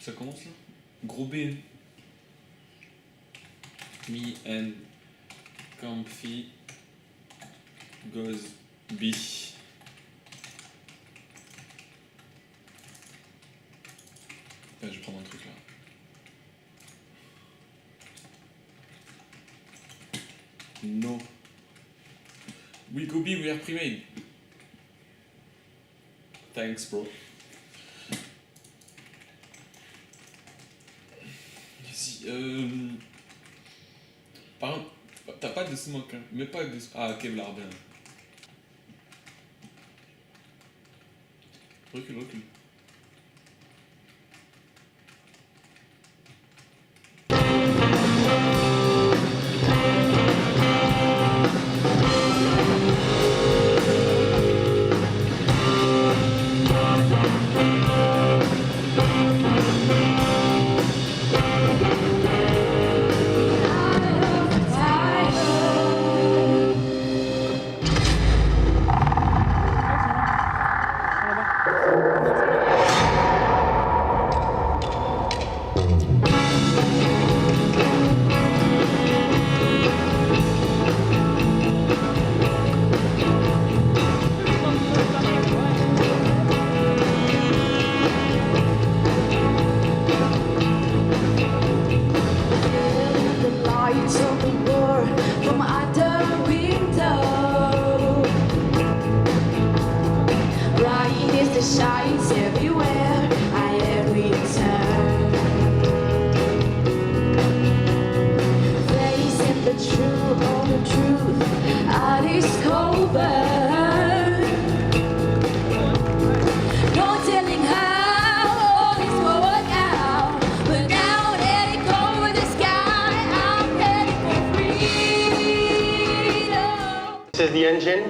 Ça commence là. Gros B. Me and Comfy goes B. Je vais prendre un truc là. No. We go B, we are pre-made. Thanks, bro. Si, par contre, t'as pas de smoke, hein. Mais pas de... Ah, Kevlar, bien. Recule, recule. Shines everywhere, I every turn. Facing the truth, all the truth I discovered. No telling how all this will work out, but now that it over the sky, I'm ready for freedom. This is the engine.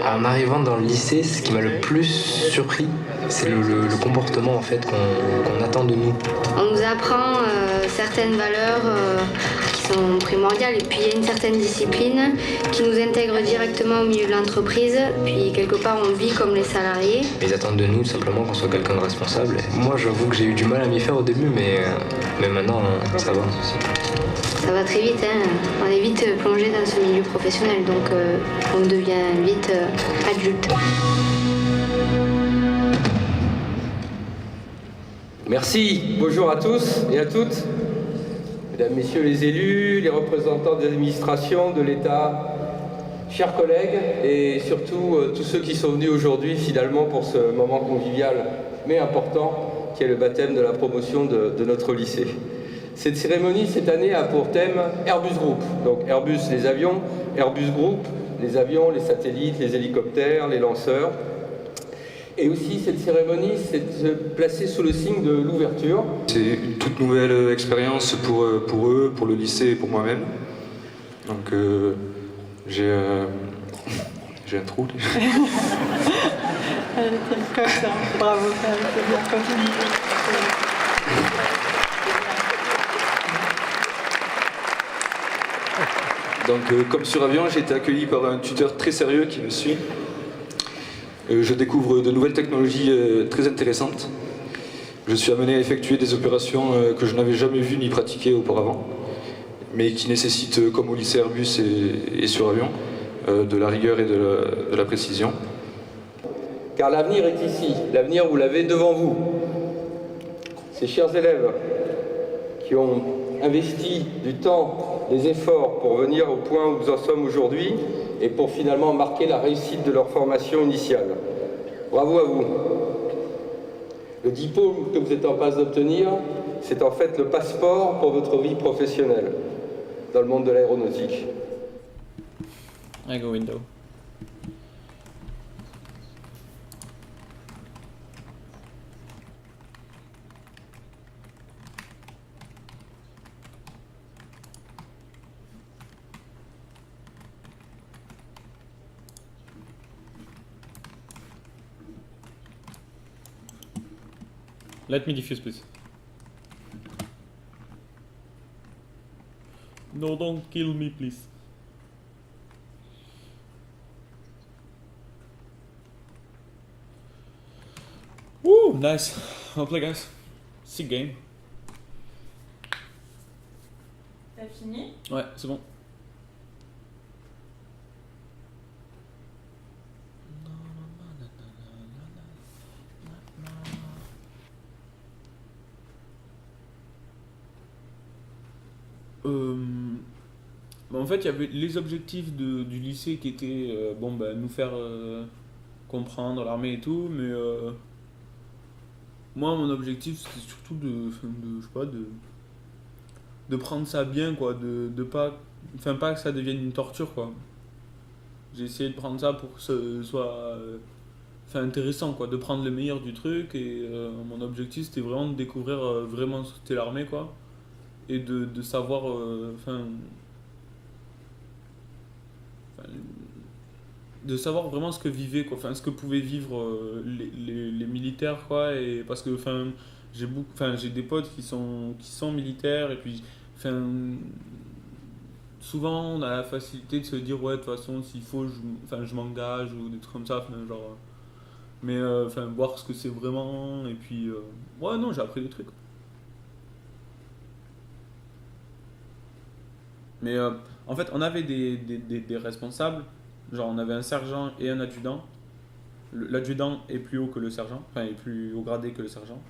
En arrivant dans le lycée, ce qui m'a le plus surpris, c'est le comportement en fait qu'on attend de nous. On nous apprend certaines valeurs qui sont primordiales et puis il y a une certaine discipline qui nous intègre directement au milieu de l'entreprise. Puis quelque part on vit comme les salariés. Ils attendent de nous simplement qu'on soit quelqu'un de responsable. Moi j'avoue que j'ai eu du mal à m'y faire au début, mais maintenant ça va. Ça va très vite, hein. On est vite plongé dans ce milieu professionnel, donc on devient vite adulte. Merci, bonjour à tous et à toutes, mesdames, messieurs les élus, les représentants des administrations, de l'État, chers collègues et surtout tous ceux qui sont venus aujourd'hui finalement pour ce moment convivial mais important qui est le baptême de la promotion de notre lycée. Cette cérémonie cette année a pour thème Airbus Group, donc Airbus les avions, Airbus Group les avions, les satellites, les hélicoptères, les lanceurs. Et aussi, cette cérémonie s'est placée sous le signe de l'ouverture. C'est une toute nouvelle expérience pour eux, pour le lycée et pour moi-même. Donc, j'ai un trou. Elle était comme ça. Bravo, ça c'est bien. Continue. Donc, comme sur avion, j'ai été accueilli par un tuteur très sérieux qui me suit. Je découvre de nouvelles technologies très intéressantes. Je suis amené à effectuer des opérations que je n'avais jamais vues ni pratiquées auparavant, mais qui nécessitent, comme au lycée Airbus et sur avion, de la rigueur et de la précision. Car l'avenir est ici, l'avenir vous l'avez devant vous. Ces chers élèves qui ont investi du temps, des efforts pour venir au point où nous en sommes aujourd'hui et pour finalement marquer la réussite de leur formation initiale. Bravo à vous. Le diplôme que vous êtes en passe d'obtenir, c'est en fait le passeport pour votre vie professionnelle dans le monde de l'aéronautique. I go window. Let me defuse, please. No, don't kill me, please. Woo, nice. Well played, guys. Sick game. T'as fini? Ouais, c'est bon. En fait, il y avait les objectifs du lycée qui étaient nous faire comprendre l'armée et tout, mais moi, mon objectif, c'était surtout je sais pas, de prendre ça bien, quoi, de pas, enfin, pas que ça devienne une torture, quoi. J'ai essayé de prendre ça pour que ce soit intéressant, quoi, de prendre le meilleur du truc, et mon objectif, c'était vraiment de découvrir vraiment ce qu'était l'armée, quoi, et de savoir, de savoir vraiment ce que vivaient, quoi, enfin ce que pouvaient vivre les militaires, quoi, et parce que j'ai des potes qui sont militaires, et puis souvent on a la facilité de se dire ouais, de toute façon s'il faut je m'engage ou des trucs comme ça, genre, mais voir ce que c'est vraiment, et puis ouais, non, j'ai appris des trucs. Mais en fait, on avait des responsables, genre on avait un sergent et un adjudant. L'adjudant est plus haut que le sergent, enfin est plus haut gradé que le sergent.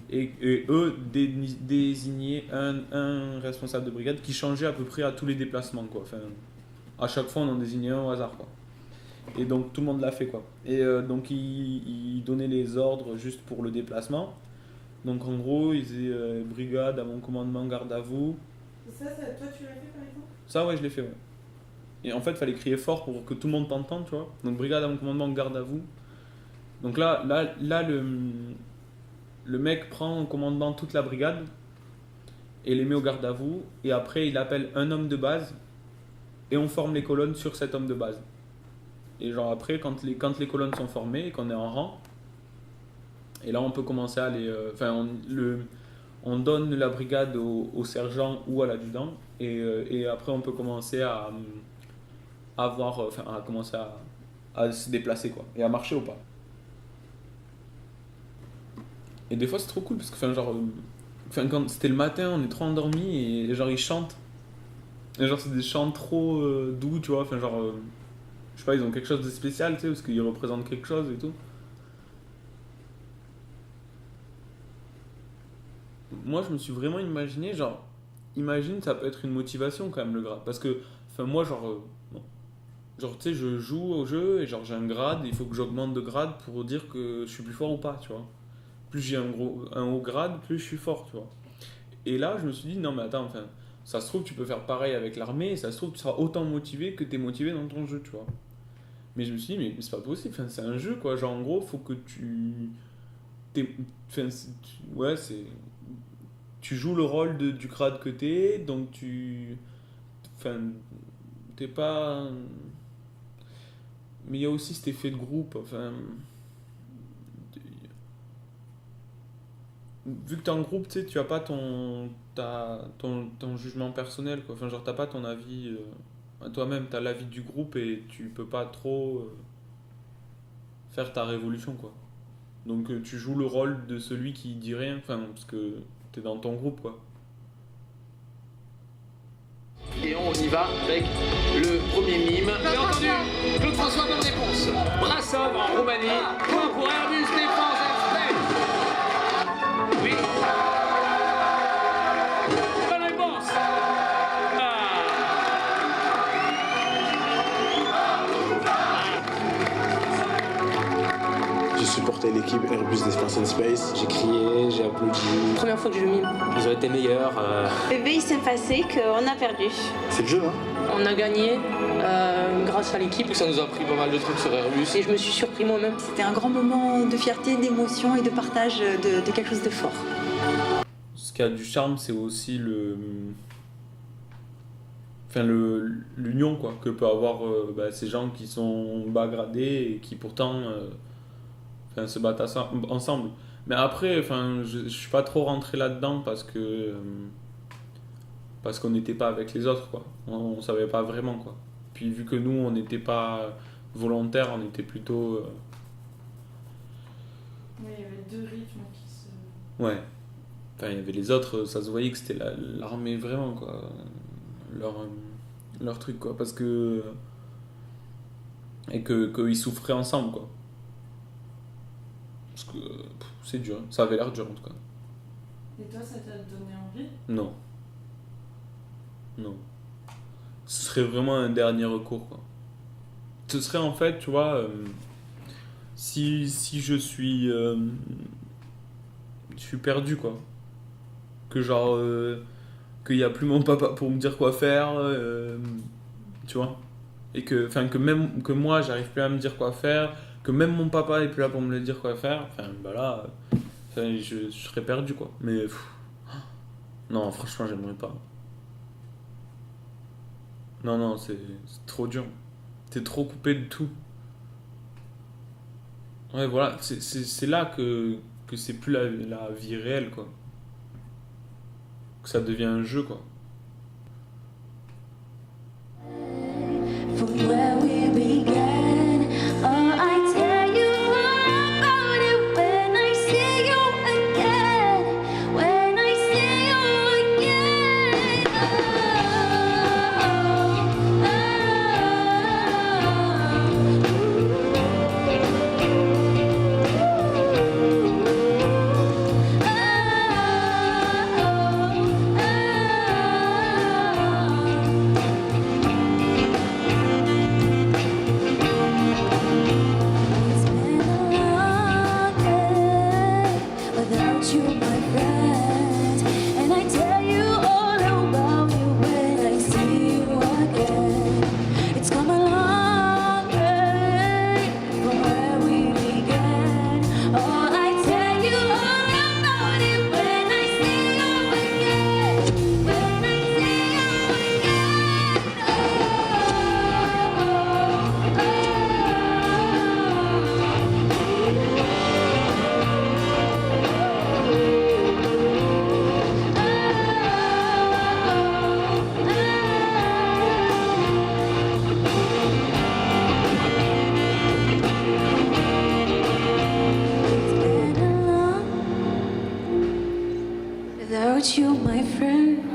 Et eux désignaient un responsable de brigade qui changeait à peu près à tous les déplacements, quoi. Enfin, à chaque fois on en désignait un au hasard, quoi. Et donc tout le monde l'a fait, quoi. Et donc ils donnaient les ordres juste pour le déplacement. Donc en gros ils disaient brigade à mon commandement, garde à vous. Ça, toi tu l'as fait par exemple? Ça, ouais, je l'ai fait, ouais. Et en fait, il fallait crier fort pour que tout le monde t'entende, tu vois. Donc, brigade à mon commandement, garde à vous. Donc là le mec prend en commandement toute la brigade et les met au garde à vous. Et après, il appelle un homme de base et on forme les colonnes sur cet homme de base. Et genre après, quand les colonnes sont formées et qu'on est en rang, et là, on peut commencer à aller... on donne la brigade au sergent ou à l'adjudant, et après on peut commencer à commencer à se déplacer, quoi, et à marcher au pas. Et des fois c'est trop cool parce que quand c'était le matin, on est trop endormis et genre ils chantent. Et genre c'est des chants trop doux, tu vois, je sais pas, ils ont quelque chose de spécial, tu sais, parce qu'ils représentent quelque chose et tout. Moi, je me suis vraiment imaginé, imagine, ça peut être une motivation quand même, le grade. Parce que, moi, tu sais, je joue au jeu et j'ai un grade, il faut que j'augmente de grade pour dire que je suis plus fort ou pas, tu vois. Plus j'ai un haut grade, plus je suis fort, tu vois. Et là, je me suis dit, non, mais attends, ça se trouve, tu peux faire pareil avec l'armée, et ça se trouve, tu seras autant motivé que t'es motivé dans ton jeu, tu vois. Mais je me suis dit, mais c'est pas possible, c'est un jeu, quoi. Genre, en gros, faut que tu joues le rôle du grade que t'es, donc t'es pas... Mais il y a aussi cet effet de groupe, vu que t'es en groupe, tu sais, tu as pas ton jugement personnel, quoi. T'as pas ton avis à toi-même, t'as l'avis du groupe et tu peux pas trop faire ta révolution, quoi. Donc tu joues le rôle de celui qui dit rien, parce que t'es dans ton groupe, quoi. Et on y va avec le premier mime. Bien entendu, Claude François, bonne réponse. Brassov en Roumanie, point pour Airbus Défense Aerospace. Oui. Bonne réponse. J'ai supporté l'équipe Airbus Defence and Space. J'ai crié, j'ai applaudi. Première fois que je mime. Ils ont été meilleurs. Il s'est passé qu'on a perdu. C'est le jeu, hein. On a gagné grâce à l'équipe. Ça nous a appris pas mal de trucs sur Airbus. Et je me suis surpris moi-même. C'était un grand moment de fierté, d'émotion et de partage de quelque chose de fort. Ce qui a du charme, c'est aussi l'union, quoi, que peut avoir ces gens qui sont bas gradés et qui pourtant se battent ensemble. Mais après, je suis pas trop rentré là-dedans parce qu'on n'était pas avec les autres, quoi. On savait pas vraiment, quoi. Puis vu que nous, on n'était pas volontaires, on était plutôt... Oui, il y avait deux rythmes qui se... Ouais. Il y avait les autres, ça se voyait que c'était l'armée vraiment, quoi. leur truc, quoi. Parce que. Et qu'ils souffraient ensemble, quoi. Parce que c'est dur. Ça avait l'air dur, en tout cas. Et toi, ça t'a donné envie? Non. Non. Ce serait vraiment un dernier recours, quoi. Ce serait en fait, tu vois, si je suis perdu, quoi. Que genre, qu'il n'y a plus mon papa pour me dire quoi faire, tu vois. Et que même que moi, j'arrive plus à me dire quoi faire, que même mon papa est plus là pour me le dire quoi faire, enfin, bah là, je serais perdu, quoi. Mais, non, franchement, j'aimerais pas. Non, c'est trop dur. T'es trop coupé de tout. Ouais, voilà, c'est là que c'est plus la vie réelle, quoi. Que ça devient un jeu, quoi. From where we began, oh, I tell you all about it when I see you again, when I see you again. It's been a long day without you, my friend, and I tell you all about you when I see you again. It's come a long way from where we began. Oh, I tell you all about it when I see you again, when I see you again. It's been a long without you, my friend.